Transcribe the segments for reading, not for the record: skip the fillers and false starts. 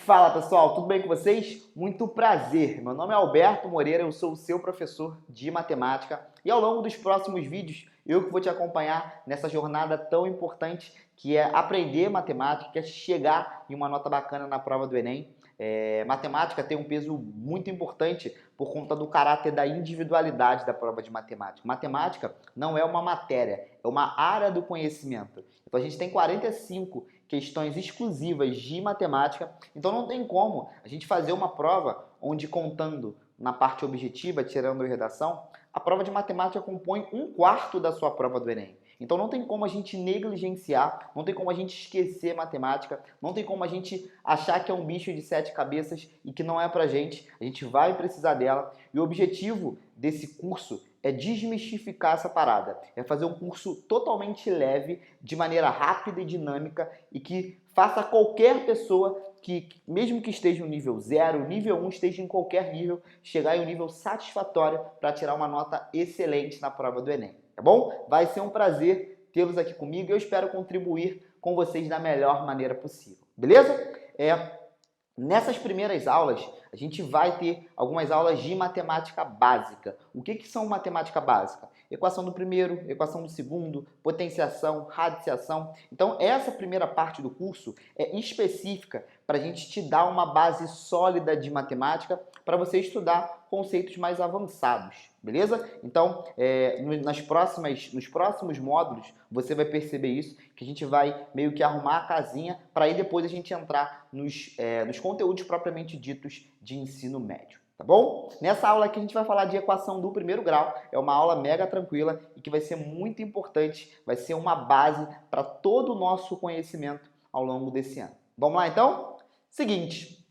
Fala pessoal, tudo bem com vocês? Muito prazer, meu nome é Alberto Moreira, eu sou o seu professor de matemática e ao longo dos próximos vídeos eu que vou te acompanhar nessa jornada tão importante que é aprender matemática, que é chegar em uma nota bacana na prova do Enem. Matemática tem um peso muito importante por conta do caráter da individualidade da prova de matemática. Matemática não é uma matéria, é uma área do conhecimento. Então a gente tem 45 questões exclusivas de matemática, então não tem como a gente fazer uma prova onde contando na parte objetiva, tirando a redação, a prova de matemática compõe 1/4 da sua prova do Enem. Então não tem como a gente negligenciar, não tem como a gente esquecer matemática, não tem como a gente achar que é um bicho de 7 cabeças e que não é pra gente. A gente vai precisar dela. E o objetivo desse curso é desmistificar essa parada. É fazer um curso totalmente leve, de maneira rápida e dinâmica e que faça qualquer pessoa que, mesmo que esteja no nível 0, nível 1, esteja em qualquer nível, chegar em um nível satisfatório para tirar uma nota excelente na prova do Enem. Tá bom? Vai ser um prazer tê-los aqui comigo e eu espero contribuir com vocês da melhor maneira possível. Beleza? Nessas primeiras aulas, a gente vai ter algumas aulas de matemática básica. O que são matemática básica? Equação do primeiro, equação do segundo, potenciação, radiciação. Então, essa primeira parte do curso é específica para a gente te dar uma base sólida de matemática para você estudar conceitos mais avançados, beleza? Então, nos próximos módulos, você vai perceber isso, que a gente vai meio que arrumar a casinha para aí depois a gente entrar nos conteúdos propriamente ditos de ensino médio. Tá bom? Nessa aula aqui a gente vai falar de equação do primeiro grau, é uma aula mega tranquila e que vai ser muito importante, vai ser uma base para todo o nosso conhecimento ao longo desse ano. Vamos lá então? Seguinte,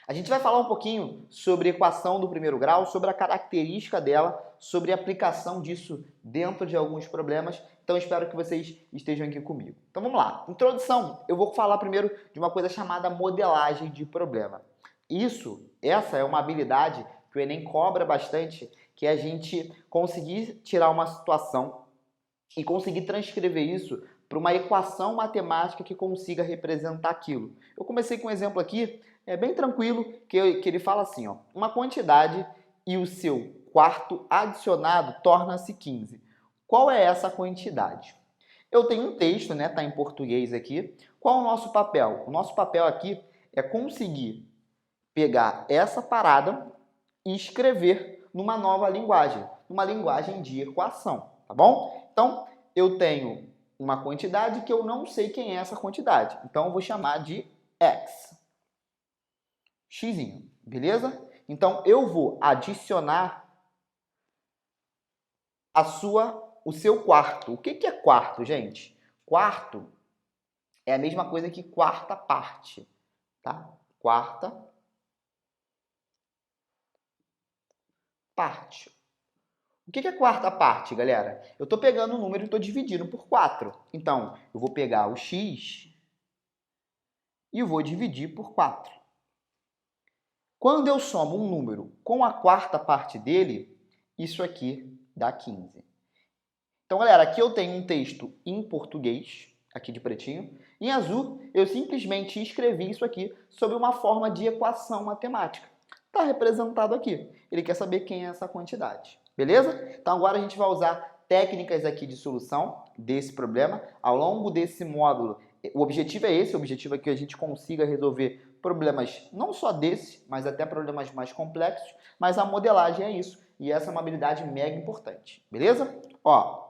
a gente vai falar um pouquinho sobre equação do primeiro grau, sobre a característica dela, sobre a aplicação disso dentro de alguns problemas. Então, espero que vocês estejam aqui comigo. Então, vamos lá. Introdução. Eu vou falar primeiro de uma coisa chamada modelagem de problema. Essa é uma habilidade que o Enem cobra bastante, que é a gente conseguir tirar uma situação e conseguir transcrever isso para uma equação matemática que consiga representar aquilo. Eu comecei com um exemplo aqui, bem tranquilo, que ele fala assim, ó, uma quantidade e o seu quarto adicionado torna-se 15. Qual é essa quantidade? Eu tenho um texto, né, tá em português aqui. Qual é o nosso papel? O nosso papel aqui é conseguir pegar essa parada e escrever numa nova linguagem, numa linguagem de equação, tá bom? Então, eu tenho uma quantidade que eu não sei quem é essa quantidade. Então, eu vou chamar de x. Xzinho, beleza? Então, eu vou adicionar o seu quarto. O que é quarto, gente? Quarto é a mesma coisa que quarta parte, tá? Quarta parte. O que é quarta parte, galera? Eu estou pegando o número e estou dividindo por 4. Então, eu vou pegar o x e vou dividir por 4. Quando eu somo um número com a quarta parte dele, isso aqui dá 15. Então, galera, aqui eu tenho um texto em português, aqui de pretinho. Em azul, eu simplesmente escrevi isso aqui sob uma forma de equação matemática. Está representado aqui. Ele quer saber quem é essa quantidade. Beleza? Então, agora a gente vai usar técnicas aqui de solução desse problema. Ao longo desse módulo, o objetivo é esse, o objetivo é que a gente consiga resolver problemas não só desse, mas até problemas mais complexos, mas a modelagem é isso. E essa é uma habilidade mega importante. Beleza? Ó, o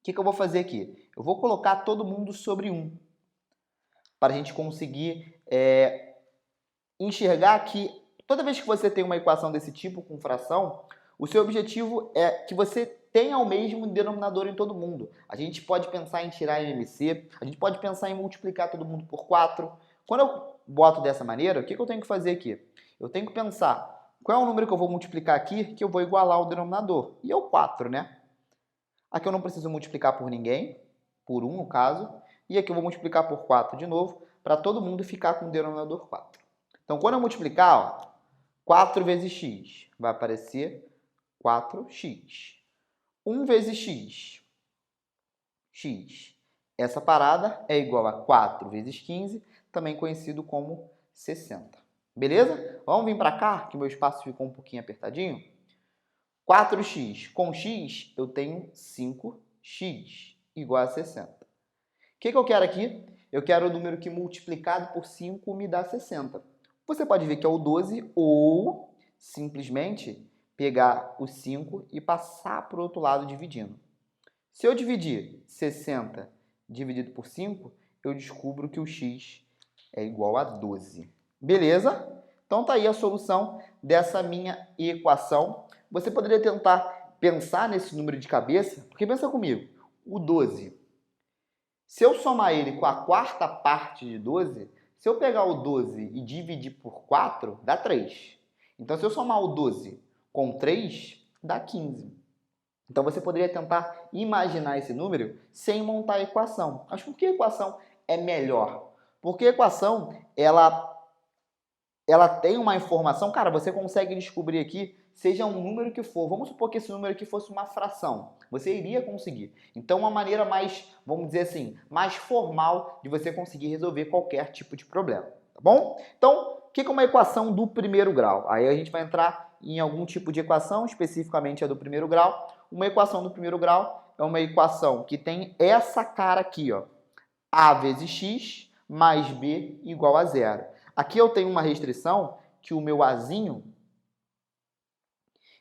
que eu vou fazer aqui? Eu vou colocar todo mundo sobre 1, para a gente conseguir enxergar que toda vez que você tem uma equação desse tipo com fração, o seu objetivo é que você tenha o mesmo denominador em todo mundo. A gente pode pensar em tirar MMC, a gente pode pensar em multiplicar todo mundo por 4. Quando eu boto dessa maneira, o que eu tenho que fazer aqui? Eu tenho que pensar qual é o número que eu vou multiplicar aqui que eu vou igualar o denominador. E é o 4, né? Aqui eu não preciso multiplicar por ninguém, por 1 no caso. E aqui eu vou multiplicar por 4 de novo, para todo mundo ficar com o denominador 4. Então, quando eu multiplicar, ó, 4 vezes x vai aparecer 4x. 1 vezes x, x. Essa parada é igual a 4 vezes 15, também conhecido como 60. Beleza? Vamos vir para cá, que meu espaço ficou um pouquinho apertadinho. 4x. Com x, eu tenho 5x igual a 60. O que eu quero aqui? Eu quero o número que multiplicado por 5 me dá 60. Você pode ver que é o 12 ou simplesmente pegar o 5 e passar para o outro lado dividindo. Se eu dividir 60 dividido por 5, eu descubro que o x é igual a 12. Beleza? Então tá aí a solução dessa minha equação. Você poderia tentar pensar nesse número de cabeça, porque pensa comigo, o 12. Se eu somar ele com a quarta parte de 12, se eu pegar o 12 e dividir por 4, dá 3. Então, se eu somar o 12 com 3, dá 15. Então, você poderia tentar imaginar esse número sem montar a equação. Mas por que a equação é melhor? Porque a equação, ela tem uma informação, cara, você consegue descobrir aqui, seja um número que for. Vamos supor que esse número aqui fosse uma fração. Você iria conseguir. Então, uma maneira mais, vamos dizer assim, mais formal de você conseguir resolver qualquer tipo de problema. Tá bom? Então, o que é uma equação do primeiro grau? Aí a gente vai entrar em algum tipo de equação, especificamente a do primeiro grau. Uma equação do primeiro grau é uma equação que tem essa cara aqui, ó. A vezes x mais b igual a zero. Aqui eu tenho uma restrição que o meu azinho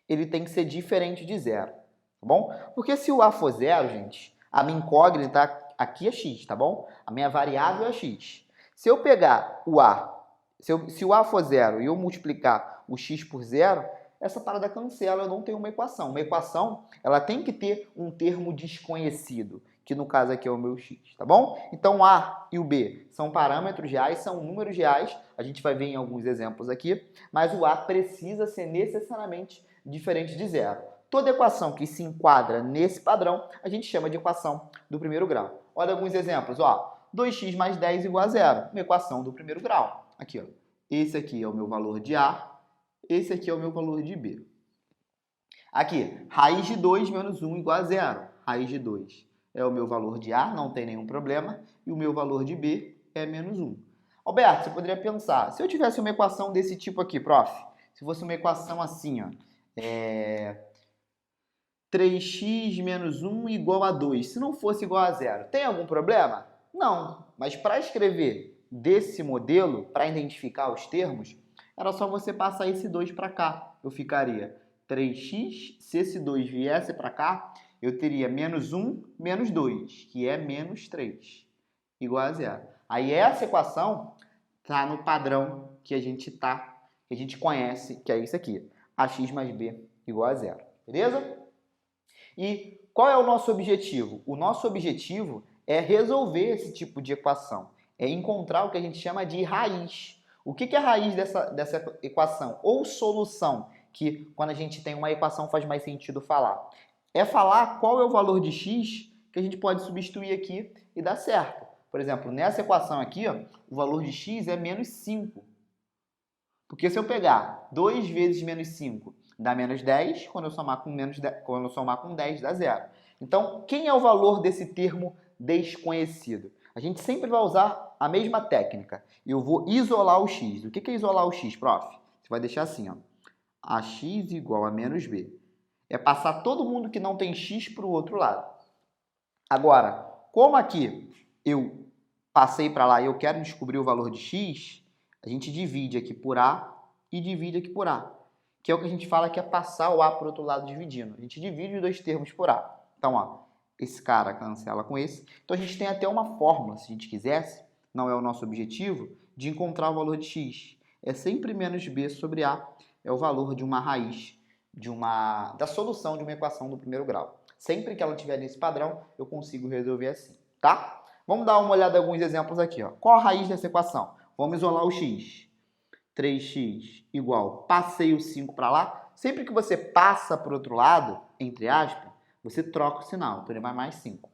ele tem que ser diferente de zero, tá bom? Porque se o a for zero, gente, a minha incógnita aqui é x, tá bom? A minha variável é x. Se eu pegar o a, se o a for zero e eu multiplicar o x por zero, essa parada cancela, eu não tenho uma equação. Uma equação, ela tem que ter um termo desconhecido, que no caso aqui é o meu x, tá bom? Então, o a e o b são parâmetros reais, são números reais, a gente vai ver em alguns exemplos aqui, mas o a precisa ser necessariamente diferente de zero. Toda equação que se enquadra nesse padrão, a gente chama de equação do primeiro grau. Olha alguns exemplos, ó. 2x mais 10 igual a zero, uma equação do primeiro grau. Aqui, ó. Esse aqui é o meu valor de a, esse aqui é o meu valor de b. Aqui, raiz de 2 menos 1 igual a zero. Raiz de 2 é o meu valor de a, não tem nenhum problema, e o meu valor de b é menos 1. Alberto, você poderia pensar, se eu tivesse uma equação desse tipo aqui, prof, se fosse uma equação assim, ó, 3x menos 1 igual a 2, se não fosse igual a zero, tem algum problema? Não, mas para escrever desse modelo, para identificar os termos, era só você passar esse 2 para cá. Eu ficaria 3x, se esse 2 viesse para cá, eu teria menos 1 menos 2, que é menos 3, igual a zero. Aí essa equação está no padrão que a gente conhece, que é isso aqui, ax mais b igual a zero, beleza? E qual é o nosso objetivo? O nosso objetivo é resolver esse tipo de equação, é encontrar o que a gente chama de raiz. O que é a raiz dessa equação? Ou solução, que quando a gente tem uma equação faz mais sentido falar. É falar qual é o valor de x que a gente pode substituir aqui e dar certo. Por exemplo, nessa equação aqui, ó, o valor de x é menos 5. Porque se eu pegar 2 vezes menos 5 dá menos 10, quando eu somar com 10 dá zero. Então, quem é o valor desse termo desconhecido? A gente sempre vai usar a mesma técnica. Eu vou isolar o x. O que é isolar o x, prof? Você vai deixar assim, ó. Ax igual a menos b. É passar todo mundo que não tem x para o outro lado. Agora, como aqui eu passei para lá e eu quero descobrir o valor de x, a gente divide aqui por a e divide aqui por a, que é o que a gente fala que é passar o a para o outro lado dividindo. A gente divide os dois termos por a. Então, ó, esse cara cancela com esse. Então, a gente tem até uma fórmula, se a gente quisesse, não é o nosso objetivo, de encontrar o valor de x. É sempre menos b sobre a, é o valor de uma raiz, da solução de uma equação do primeiro grau. Sempre que ela estiver nesse padrão, eu consigo resolver assim, tá? Vamos dar uma olhada em alguns exemplos aqui, ó. Qual a raiz dessa equação? Vamos isolar o x. 3x igual, passei o 5 para lá. Sempre que você passa para o outro lado, entre aspas, você troca o sinal, então ele vai mais 5.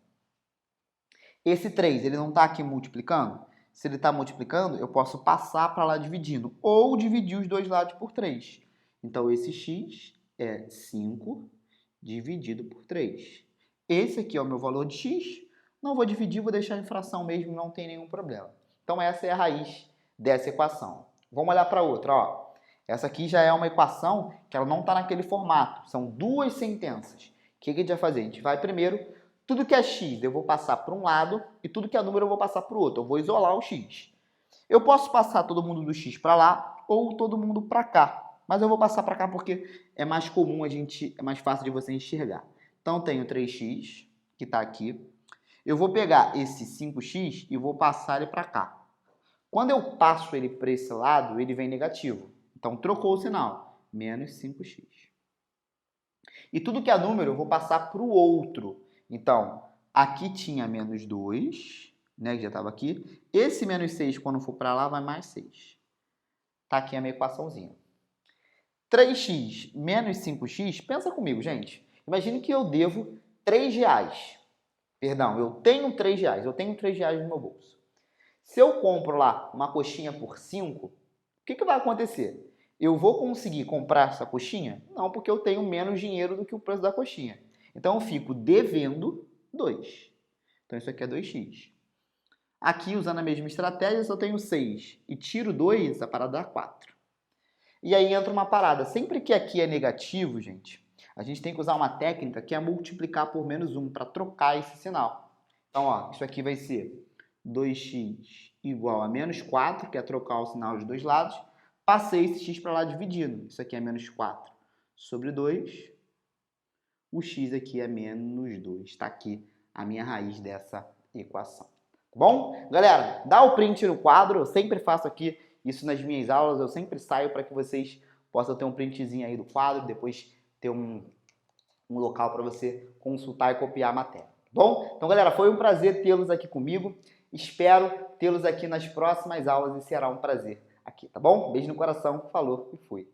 Esse 3, ele não está aqui multiplicando? Se ele está multiplicando, eu posso passar para lá dividindo, ou dividir os dois lados por 3. Então, esse x é 5 dividido por 3. Esse aqui é o meu valor de x. Não vou dividir, vou deixar em fração mesmo, não tem nenhum problema. Então, essa é a raiz dessa equação. Vamos olhar para outra, ó. Essa aqui já é uma equação que ela não está naquele formato. São duas sentenças. O que a gente vai fazer? A gente vai primeiro, tudo que é x eu vou passar para um lado e tudo que é número eu vou passar para o outro. Eu vou isolar o x. Eu posso passar todo mundo do x para lá ou todo mundo para cá. Mas eu vou passar para cá porque é mais comum, é mais fácil de você enxergar. Então, tenho 3x, que está aqui. Eu vou pegar esse 5x e vou passar ele para cá. Quando eu passo ele para esse lado, ele vem negativo. Então, trocou o sinal. Menos 5x. E tudo que é número, eu vou passar para o outro. Então, aqui tinha menos 2, né, que já estava aqui. Esse menos 6, quando for para lá, vai mais 6. Está aqui a minha equaçãozinha. 3x menos 5x, pensa comigo, gente. Imagine que eu devo R$3. Perdão, eu tenho R$3. Eu tenho R$3 no meu bolso. Se eu compro lá uma coxinha por 5, o que vai acontecer? Eu vou conseguir comprar essa coxinha? Não, porque eu tenho menos dinheiro do que o preço da coxinha. Então, eu fico devendo 2. Então, isso aqui é 2x. Aqui, usando a mesma estratégia, eu só tenho 6. E tiro 2, a parada dá 4. E aí entra uma parada. Sempre que aqui é negativo, gente, a gente tem que usar uma técnica que é multiplicar por menos 1 para trocar esse sinal. Então, ó, isso aqui vai ser 2x igual a menos 4, que é trocar o sinal dos dois lados. Passei esse x para lá dividindo. Isso aqui é menos 4 sobre 2. O x aqui é menos 2. Está aqui a minha raiz dessa equação. Tá bom? Galera, dá o print no quadro. Eu sempre faço aqui isso nas minhas aulas. Eu sempre saio para que vocês possam ter um printzinho aí do quadro. Depois ter um local para você consultar e copiar a matéria. Tá bom? Então, galera, foi um prazer tê-los aqui comigo. Espero tê-los aqui nas próximas aulas e será um prazer aqui, tá bom? Beijo no coração, falou e fui.